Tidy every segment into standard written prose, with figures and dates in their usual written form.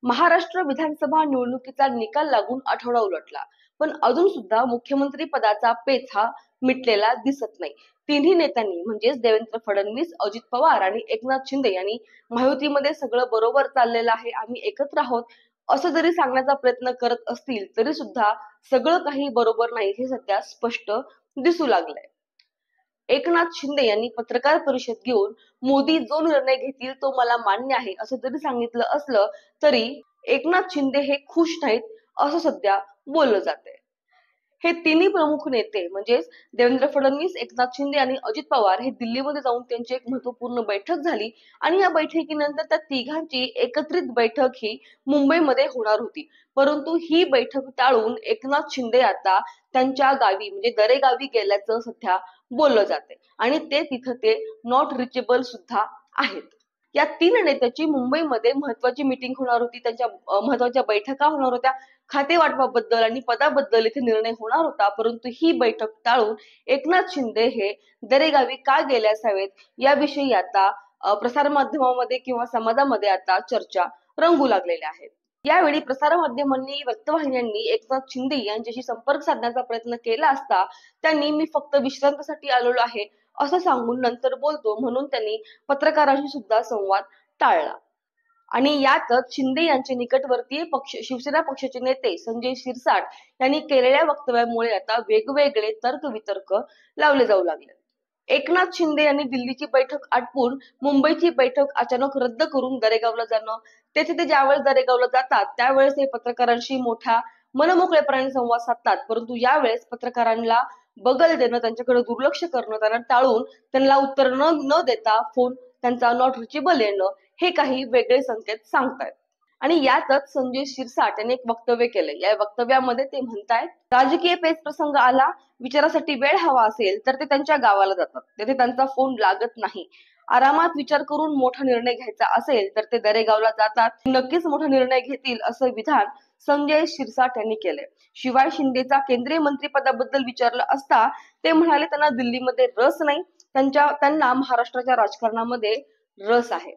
महाराष्ट्र विधानसभा निवडणुकीचा निकाल लागून आठवडा उलटला, पण अजून सुद्धा मुख्यमंत्री पदाचा पेच हा मिटलेला दिसत नाही. तिन्ही नेत्यांनी म्हणजेच देवेंद्र फडणवीस, अजित पवार आणि एकनाथ शिंदे यांनी महायुतीमध्ये सगळं बरोबर चाललेलं आहे, आम्ही एकत्र आहोत असं जरी सांगण्याचा प्रयत्न करत असतील तरी सुद्धा सगळं काही बरोबर नाही हे सध्या स्पष्ट दिसू लागलंय. एकनाथ शिंदे यांनी पत्रकार परिषद घेऊन मोदी जो निर्णय घेतील तो मला मान्य आहे असं जरी सांगितलं असलं तरी एकनाथ शिंदे हे खुश नाहीत असं सध्या बोललं जाते. हे तिन्ही प्रमुख नेते म्हणजेच देवेंद्र फडणवीस, एकनाथ शिंदे आणि अजित पवार हे दिल्लीमध्ये जाऊन त्यांची एक महत्वपूर्ण बैठक झाली आणि या बैठकीनंतर त्या तिघांची एकत्रित बैठक ही मुंबईमध्ये होणार होती. परंतु ही बैठक टाळून एकनाथ शिंदे आता त्यांच्या गावी म्हणजे दरेगावी गेल्याचं सध्या बोललं जाते आणि ते तिथं ते नॉट रिचेबल सुद्धा आहेत. या तीन नेत्याची मुंबईमध्ये महत्वाची मीटिंग होणार होती, त्यांच्या महत्वाच्या बैठका होणार होत्या, खाते वाटपाबद्दल आणि पदाबद्दल इथे निर्णय होणार होता. परंतु ही बैठक टाळून एकनाथ शिंदे हे दरेगावी का गेले असावेत याविषयी आता प्रसार माध्यमामध्ये किंवा समाजामध्ये आता चर्चा रंगू लागलेल्या आहेत. यावेळी प्रसार माध्यमांनी, वृत्तवाहिन्यांनी एकनाथ शिंदे यांच्याशी संपर्क साधण्याचा प्रयत्न केला असता त्यांनी मी फक्त विश्रांतीसाठी आलेलो आहे असं सांगून नंतर बोलतो म्हणून त्यांनी पत्रकारांशी सुद्धा संवाद टाळला. आणि यातच शिंदे यांचे निकटवर्तीय शिवसेना पक्षाचे नेते संजय शिरसाट यांनी केलेल्या वक्तव्यामुळे आता वेगवेगळे तर्कवितर्क लावले जाऊ लागले. एकनाथ शिंदे यांनी दिल्लीची बैठक आटपून मुंबईची बैठक अचानक रद्द करून दरेगावला जाणं, तेथे ते ज्यावेळेस दरेगावला जातात त्यावेळेस ते पत्रकारांशी मोठ्या मनमोकळेपणाने संवाद साधतात. परंतु यावेळेस पत्रकारांना बगल देणं, त्यांच्याकडे दुर्लक्ष करणं, त्यांना टाळून त्यांना उत्तर न देता फोन त्यांचा नॉट रिचेबल येणं हे काही वेगळे संकेत सांगतायत. आणि यातच संजय शिरसाट यांनी एक वक्तव्य केलंय. या वक्तव्यामध्ये ते म्हणतायत, राजकीय पेच प्रसंग आला, विचारासाठी वेळ हवा असेल तर ते त्यांच्या गावाला जातात, तेथे त्यांचा फोन लागत नाही. आरामात विचार करून मोठा निर्णय घ्यायचा असेल तर ते दरेगावला जातात, नक्कीच मोठा निर्णय घेतील असं विधान संजय शिरसाट यांनी केलंय. शिवाय शिंदेचा केंद्रीय मंत्रिपदाबद्दल विचारलं असता ते म्हणाले त्यांना दिल्लीमध्ये रस नाही, त्यांना महाराष्ट्राच्या राजकारणामध्ये रस आहे.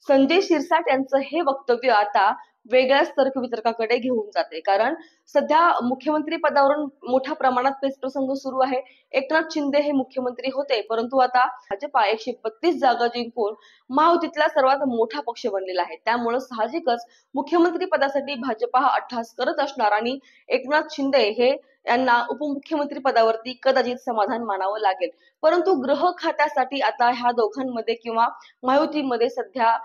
संजय शिरसाट यांचं हे वक्तव्य आता वेगळ्याच तर्कवितर्काकडे घेऊन जाते, कारण सध्या मुख्यमंत्री पदावरून मोठ्या प्रमाणात पेच प्रसंग सुरू आहे. एकनाथ शिंदे हे मुख्यमंत्री होते, परंतु आता भाजपा 132 जागा जिंकून महायुतीतला सर्वात मोठा पक्ष बनलेला आहे. त्यामुळे साहजिकच मुख्यमंत्री पदासाठी भाजपा हा अट्टहास करत असणार आणि एकनाथ शिंदे हे यांना उपमुख्यमंत्री पदावरती कदाचित समाधान मानावं लागेल. परंतु गृह खात्यासाठी आता ह्या दोघांमध्ये किंवा महायुतीमध्ये सध्या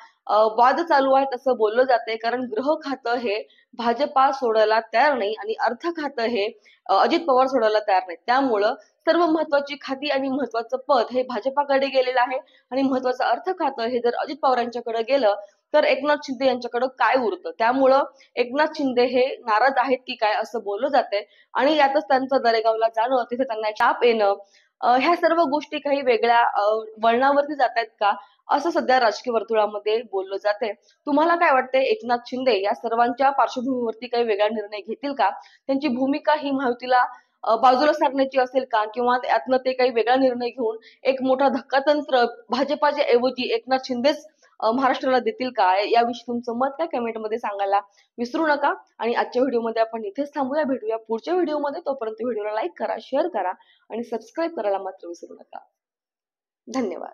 वाद चालू आहेत असं बोललं जातंय, कारण गृह खातं हे भाजपा सोडायला तयार नाही आणि अर्थ खातं हे अजित पवार सोडायला तयार नाही. त्यामुळं सर्व महत्वाची खाती आणि महत्वाचं पद हे भाजपाकडे गेलेलं आहे आणि महत्वाचं अर्थ खातं हे जर अजित पवार यांच्याकडे गेलं तर एकनाथ शिंदे यांच्याकडे काय उरतं. त्यामुळं एकनाथ शिंदे हे नाराज आहेत की काय असं बोललं जातंय आणि यातच त्यांचं दरेगावला जाणं, तिथे त्यांना शाप येणं, ह्या सर्व गोष्टी काही वेगळ्या वळणावरती जात आहेत का असं सध्या राजकीय वर्तुळामध्ये बोललं जातंय. तुम्हाला काय वाटतंय, एकनाथ शिंदे या सर्वांच्या पार्श्वभूमीवरती काही वेगळा निर्णय घेतील का? त्यांची भूमिका ही महायुतीला बाजूला सारण्याची असेल का, किंवा यातनं ते काही वेगळा निर्णय घेऊन एक मोठा धक्कातंत्र भाजपाच्या ऐवजी एकनाथ शिंदेच महाराष्ट्राला देतील का? याविषयी तुमचं मत काय कमेंटमध्ये सांगायला विसरू नका. आणि आजच्या व्हिडिओमध्ये आपण इथेच थांबूया, भेटूया पुढच्या व्हिडिओमध्ये. तोपर्यंत व्हिडिओला लाईक करा, शेअर करा आणि सबस्क्राईब करायला मात्र विसरू नका. धन्यवाद.